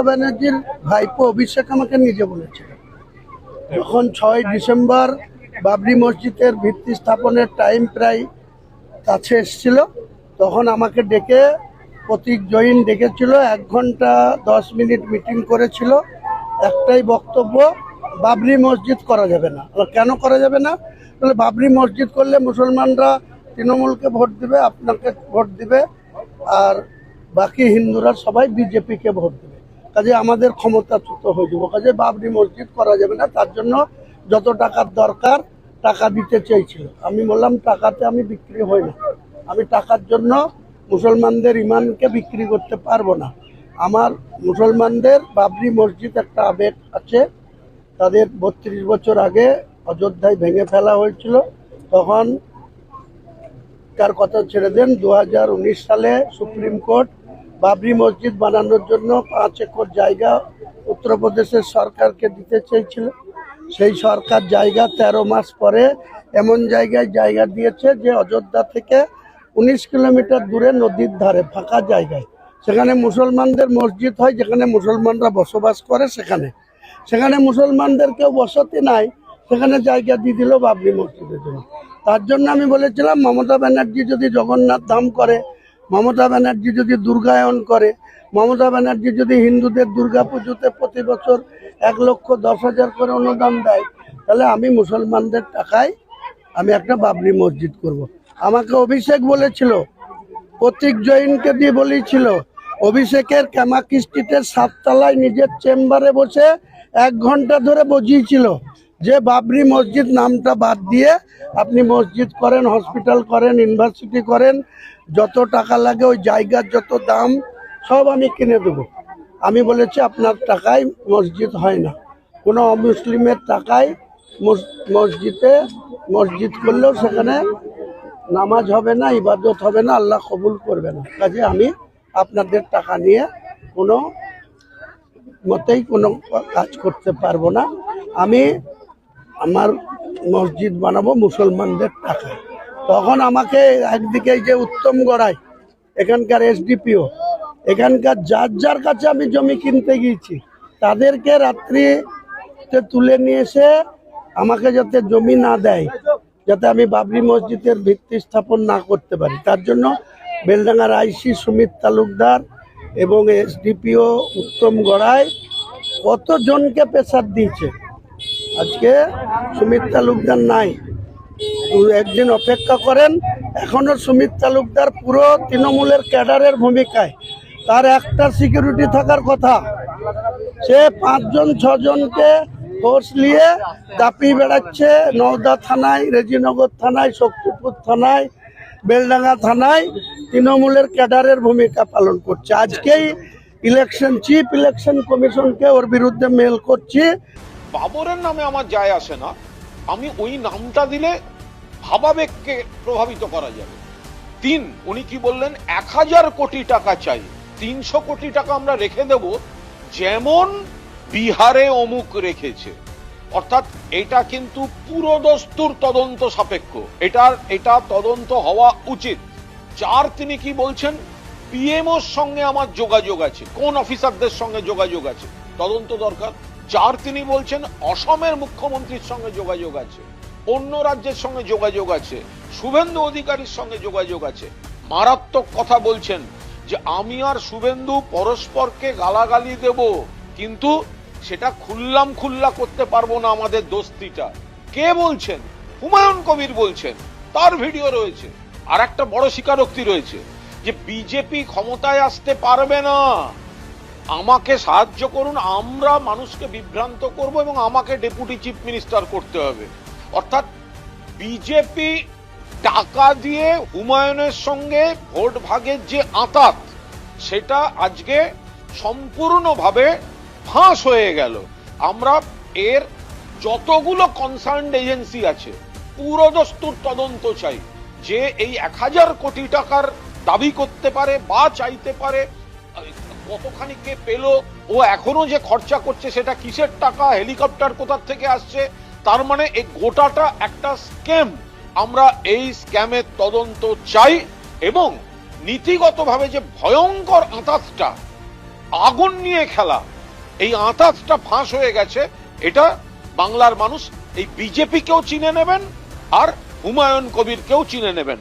মমতা ব্যানার্জির ভাইপো অভিষেক আমাকে নিজে বলেছিল, যখন 6 ডিসেম্বর বাবরি মসজিদের ভিত্তি স্থাপনের টাইম প্রায় কাছে এসেছিল, তখন আমাকে ডেকে প্রতীক জৈন ডেকেছিল, 1 ঘন্টা 10 মিনিট মিটিং করেছিল। একটাই বক্তব্য, বাবরি মসজিদ করা যাবে না। কেন করা যাবে না? তাহলে বাবরি মসজিদ করলে মুসলমানরা তৃণমূলকে ভোট দিবে, আপনাকে ভোট দিবে, আর বাকি হিন্দুরা সবাই বিজেপিকে ভোট দেবে, কাজে আমাদের ক্ষমতাচ্যুত হয়ে যাবো, কাজে বাবরি মসজিদ করা যাবে না। তার জন্য যত টাকার দরকার টাকা দিতে চেয়েছিল। আমি বললাম টাকাতে আমি বিক্রি হই না, আমি টাকার জন্য মুসলমানদের ইমানকে বিক্রি করতে পারবো না। আমার মুসলমানদের বাবরি মসজিদ একটা আবেগ আছে, তাদের 32 বছর আগে অযোধ্যায় ভেঙে ফেলা হয়েছিল, তখন তার কথা ছেড়ে দেন। 2019 সালে সুপ্রিম কোর্ট বাবরি মসজিদ বানানোর জন্য 5 একর জায়গা উত্তরপ্রদেশের সরকারকে দিতে চেয়েছিল। সেই সরকার জায়গা 13 মাস পরে এমন জায়গায় জায়গা দিয়েছে যে অযোধ্যা থেকে 19 কিলোমিটার দূরে নদীর ধারে ফাঁকা জায়গায়, সেখানে মুসলমানদের মসজিদ হয়, যেখানে মুসলমানরা বসবাস করে, সেখানে মুসলমানদের কেউ বসতি নাই, সেখানে জায়গা দিয়ে দিল বাবরি মসজিদের জন্য। তার জন্য আমি বলেছিলাম মমতা ব্যানার্জি যদি জগন্নাথ ধাম করে, মমতা ব্যানার্জি যদি দুর্গায়ন করে, মমতা ব্যানার্জি যদি হিন্দুদের দুর্গা পুজোতে প্রতি বছর 1,10,000 করে অনুদান দেয়, তাহলে আমি মুসলমানদের টাকায় আমি একটা বাবরি মসজিদ করব। আমাকে অভিষেক বলেছিল, প্রতীক জৈনকে দিয়ে বলেছিল, অভিষেকের ক্যামাকি স্ট্রিটের 7 তলায় নিজের চেম্বারে বসে 1 ঘন্টা ধরে বুঝিয়েছিল যে বাবরি মসজিদ নামটা বাদ দিয়ে আপনি মসজিদ করেন, হসপিটাল করেন, ইউনিভার্সিটি করেন, যত টাকা লাগে ওই জায়গার যত দাম সব আমি কিনে দেবো। আমি বলেছি আপনার টাকায় মসজিদ হয় না, কোনো অমুসলিমের টাকায় মসজিদ করলেও সেখানে নামাজ হবে না, ইবাদত হবে না, আল্লাহ কবুল করবে না। কাজে আমি আপনাদের টাকা নিয়ে কোনো মতেই কোনো কাজ করতে পারবো না। আমি আমার মসজিদ বানাবো মুসলমানদের টাকায়। তখন আমাকে একদিকে যে উত্তম গড়াই এখানকার এসডিপিও, এখানকার যার কাছে আমি জমি কিনতে গিয়েছি তাদেরকে রাত্রিতে তুলে নিয়ে এসে আমাকে যাতে জমি না দেয়, যাতে আমি বাবরি মসজিদের ভিত্তি স্থাপন না করতে পারি, তার জন্য বেলডাঙ্গার আইসি সুমিত তালুকদার এবং এসডিপিও উত্তম গড়াই কতজনকে প্রেসার দিয়েছে। আজকে সুমিত তালুকদার নাই, 1 দিন অপেক্ষা করেন। এখনো সুমিত তালুকদার পুরো তৃণমূলের ক্যাডারের ভূমিকায়, তার একটা সিকিউরিটি থাকার কথা, সে 5-6 জনকে ফোর্স নিয়ে দাপিয়ে বেড়াচ্ছে নওদা থানায়, রেজিনগর থানায়, শক্তিপুর থানায়, বেলডাঙ্গা থানায়, তৃণমূলের ক্যাডারের ভূমিকা পালন করছে। আজকেই চিফ ইলেকশন কমিশনকে ওর বিরুদ্ধে মেল করছি। বাবরের নামে আমার যায় আসে না, আমি ওই নামটা দিলে ভাবাবেগকে প্রভাবিত করা যাবে। 3, উনি কি বললেন, 1000 কোটি টাকা চাই, 300 কোটি টাকা আমরা রেখে দেব, যেমন বিহারে অমুক রেখেছে। অর্থাৎ এটা কিন্তু পুরোদস্তুর তদন্ত সাপেক্ষ, এটা তদন্ত হওয়া উচিত। তিনি কি বলছেন, পিএমওর সঙ্গে আমার যোগাযোগ আছে, কোন অফিসারদের সঙ্গে যোগাযোগ আছে, তদন্ত দরকার। তিনি বলছেন অসমের মুখ্যমন্ত্রীর সঙ্গে যোগাযোগ আছে, অন্য রাজ্যের সঙ্গে যোগাযোগ আছে, শুভেন্দু অধিকারীর সঙ্গে যোগাযোগ আছে। মারাত্মক কথা বলছেন যে আমি আর শুভেন্দু পরস্পরকে গালাগালি দেব, কিন্তু সেটা খুল্লা করতে পারবো না আমাদের দোস্তিটা। কে বলছেন? হুমায়ুন কবির বলছেন, তার ভিডিও রয়েছে। আর একটা বড় স্বীকারোক্তি রয়েছে যে বিজেপি ক্ষমতায় আসতে পারবে না, আমাকে সাহায্য করুন, আমরা মানুষকে বিভ্রান্ত করব এবং আমাকে ডেপুটি চিফ মিনিস্টার করতে হবে। অর্থাৎ বিজেপি টাকা দিয়ে হুমায়ুনের সঙ্গে ভোট ভাগের যে আঁতাত, সেটা আজকে সম্পূর্ণভাবে ফাঁস হয়ে গেল। আমরা এর যতগুলো কনসার্নড এজেন্সি আছে পুরোদস্তুর তদন্ত চাই, যে এই 1000 কোটি টাকার দাবি করতে পারে বা চাইতে পারে, কতখানি কে পেল, ও এখনো যে খরচা করছে সেটা কিসের টাকা, হেলিকপ্টার কোথার থেকে আসছে, তার মানে এই গোটাটা একটা স্ক্যাম। আমরা এই স্ক্যামের তদন্ত চাই এবং নীতিগতভাবে যে ভয়ঙ্কর আঁতাতটা, আগুন নিয়ে খেলা, এই আঁতাতটা ফাঁস হয়ে গেছে। এটা বাংলার মানুষ এই বিজেপিকেও চিনে নেবেন আর হুমায়ুন কবিরকেও চিনে নেবেন।